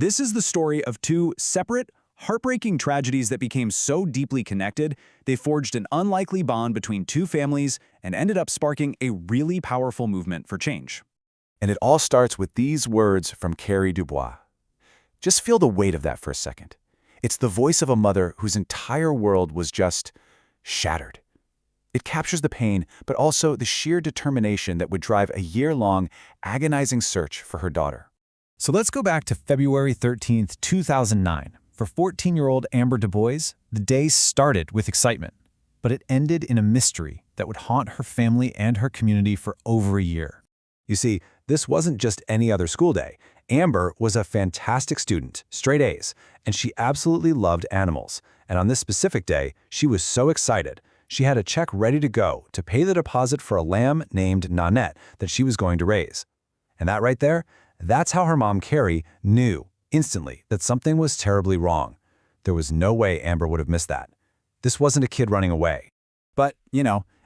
This is the story of two separate, heartbreaking tragedies that became so deeply connected, they forged an unlikely bond between two families and ended up sparking a really powerful movement for change. And it all starts with these words from Carrie Dubois. Just feel the weight of that for a second. It's the voice of a mother whose entire world was just shattered. It captures the pain, but also the sheer determination that would drive a year-long, agonizing search for her daughter. So let's go back to February 13th, 2009. For 14-year-old Amber Dubois, the day started with excitement, but it ended in a mystery that would haunt her family and her community for over a year. You see, this wasn't just any other school day. Amber was a fantastic student, straight A's, and she absolutely loved animals. And on this specific day, she was so excited. She had a check ready to go to pay the deposit for a lamb named Nanette that she was going to raise. And that right there, that's how her mom, Carrie, knew instantly that something was terribly wrong. There was no way Amber would have missed that. This wasn't a kid running away. But,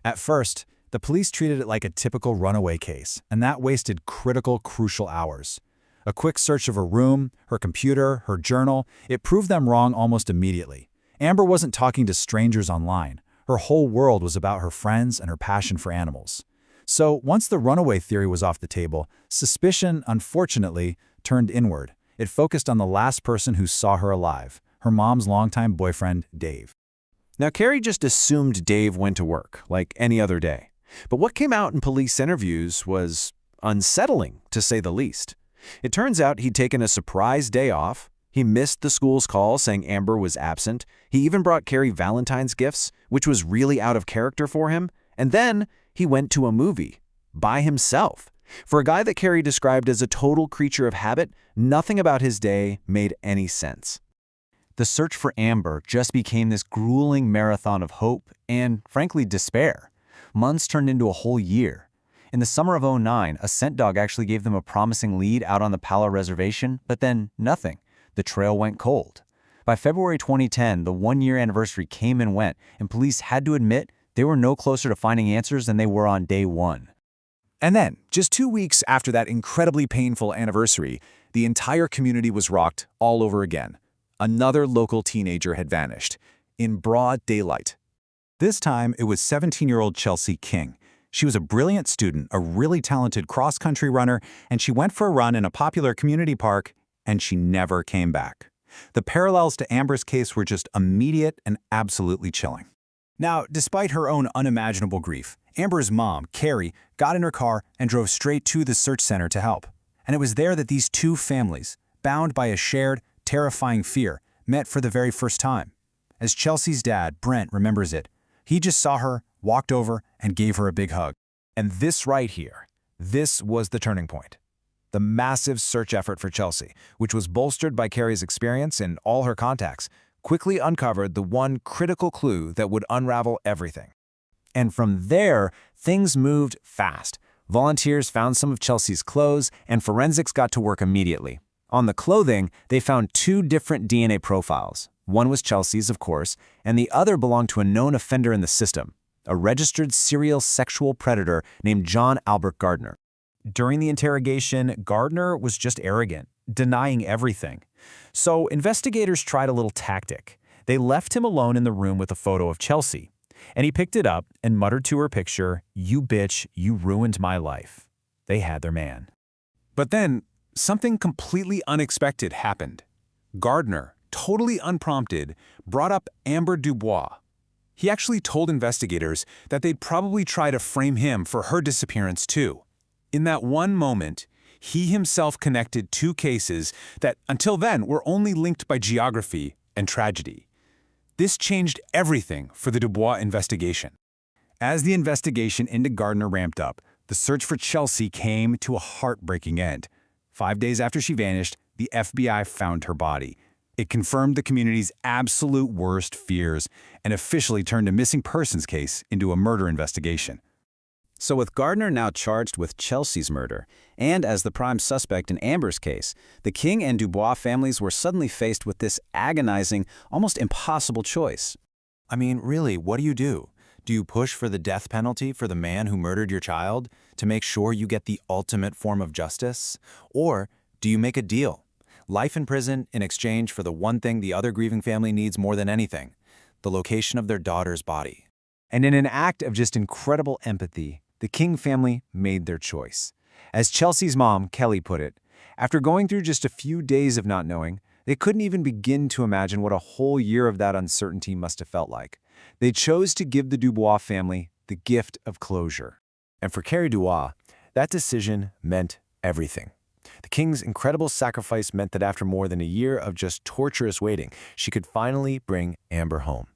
at first, the police treated it like a typical runaway case, and that wasted critical, crucial hours. A quick search of her room, her computer, her journal, it proved them wrong almost immediately. Amber wasn't talking to strangers online. Her whole world was about her friends and her passion for animals. So once the runaway theory was off the table, suspicion, unfortunately, turned inward. It focused on the last person who saw her alive, her mom's longtime boyfriend, Dave. Now, Carrie just assumed Dave went to work, like any other day. But what came out in police interviews was unsettling, to say the least. It turns out he'd taken a surprise day off. He missed the school's call saying Amber was absent. He even brought Carrie Valentine's gifts, which was really out of character for him. And then he went to a movie by himself. For a guy that Carrie described as a total creature of habit, nothing about his day made any sense. The search for Amber just became this grueling marathon of hope and, frankly, despair. Months turned into a whole year. In the summer of '09, a scent dog actually gave them a promising lead out on the Palo Reservation, but then nothing. The trail went cold. By February 2010, the one-year anniversary came and went, and police had to admit they were no closer to finding answers than they were on day one. And then, just 2 weeks after that incredibly painful anniversary, the entire community was rocked all over again. Another local teenager had vanished, in broad daylight. This time, it was 17-year-old Chelsea King. She was a brilliant student, a really talented cross-country runner, and she went for a run in a popular community park, and she never came back. The parallels to Amber's case were just immediate and absolutely chilling. Now, despite her own unimaginable grief, Amber's mom, Carrie, got in her car and drove straight to the search center to help. And it was there that these two families, bound by a shared, terrifying fear, met for the very first time. As Chelsea's dad, Brent, remembers it, he just saw her, walked over, and gave her a big hug. And this right here, this was the turning point. The massive search effort for Chelsea, which was bolstered by Carrie's experience and all her contacts, quickly uncovered the one critical clue that would unravel everything. And from there, things moved fast. Volunteers found some of Chelsea's clothes, and forensics got to work immediately. On the clothing, they found two different DNA profiles. One was Chelsea's, of course, and the other belonged to a known offender in the system, a registered serial sexual predator named John Albert Gardner. During the interrogation, Gardner was just arrogant, denying everything. So investigators tried a little tactic. They left him alone in the room with a photo of Chelsea, and he picked it up and muttered to her picture, "You bitch, you ruined my life." They had their man. But then, something completely unexpected happened. Gardner, totally unprompted, brought up Amber Dubois. He actually told investigators that they'd probably try to frame him for her disappearance too. In that one moment, he himself connected two cases that, until then, were only linked by geography and tragedy. This changed everything for the Dubois investigation. As the investigation into Gardner ramped up, the search for Chelsea came to a heartbreaking end. 5 days after she vanished, the FBI found her body. It confirmed the community's absolute worst fears and officially turned a missing persons case into a murder investigation. So with Gardner now charged with Chelsea's murder, and as the prime suspect in Amber's case, the King and Dubois families were suddenly faced with this agonizing, almost impossible choice. I mean, really, what do? Do you push for the death penalty for the man who murdered your child to make sure you get the ultimate form of justice? Or do you make a deal? Life in prison in exchange for the one thing the other grieving family needs more than anything, the location of their daughter's body. And in an act of just incredible empathy, the King family made their choice. As Chelsea's mom, Kelly, put it, after going through just a few days of not knowing, they couldn't even begin to imagine what a whole year of that uncertainty must have felt like. They chose to give the Dubois family the gift of closure. And for Carrie Dubois, that decision meant everything. The King's incredible sacrifice meant that after more than a year of just torturous waiting, she could finally bring Amber home.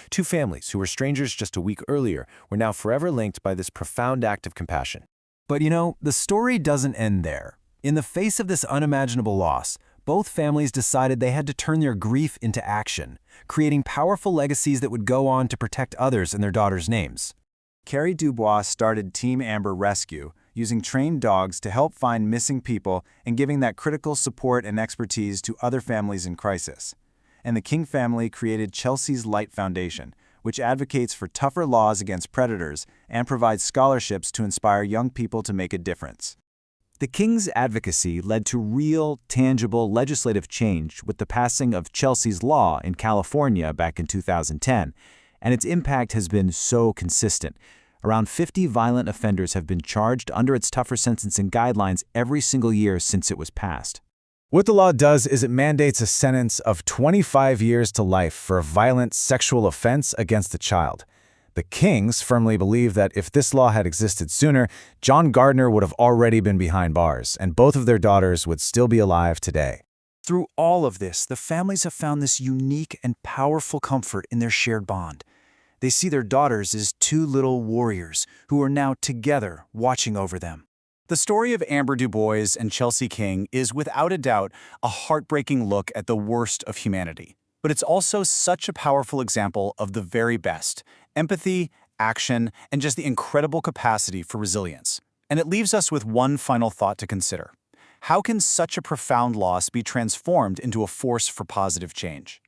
Two families who were strangers just a week earlier were now forever linked by this profound act of compassion. But the story doesn't end there. In the face of this unimaginable loss, both families decided they had to turn their grief into action, creating powerful legacies that would go on to protect others in their daughters' names. Carrie Dubois started Team Amber Rescue, using trained dogs to help find missing people and giving that critical support and expertise to other families in crisis. And the King family created Chelsea's Light Foundation, which advocates for tougher laws against predators and provides scholarships to inspire young people to make a difference. The King's advocacy led to real, tangible legislative change with the passing of Chelsea's Law in California back in 2010, and its impact has been so consistent. Around 50 violent offenders have been charged under its tougher sentencing guidelines every single year since it was passed. What the law does is it mandates a sentence of 25 years to life for a violent sexual offense against a child. The Kings firmly believe that if this law had existed sooner, John Gardner would have already been behind bars, and both of their daughters would still be alive today. Through all of this, the families have found this unique and powerful comfort in their shared bond. They see their daughters as two little warriors who are now together watching over them. The story of Amber Dubois and Chelsea King is without a doubt a heartbreaking look at the worst of humanity. But it's also such a powerful example of the very best: empathy, action, and just the incredible capacity for resilience. And it leaves us with one final thought to consider. How can such a profound loss be transformed into a force for positive change?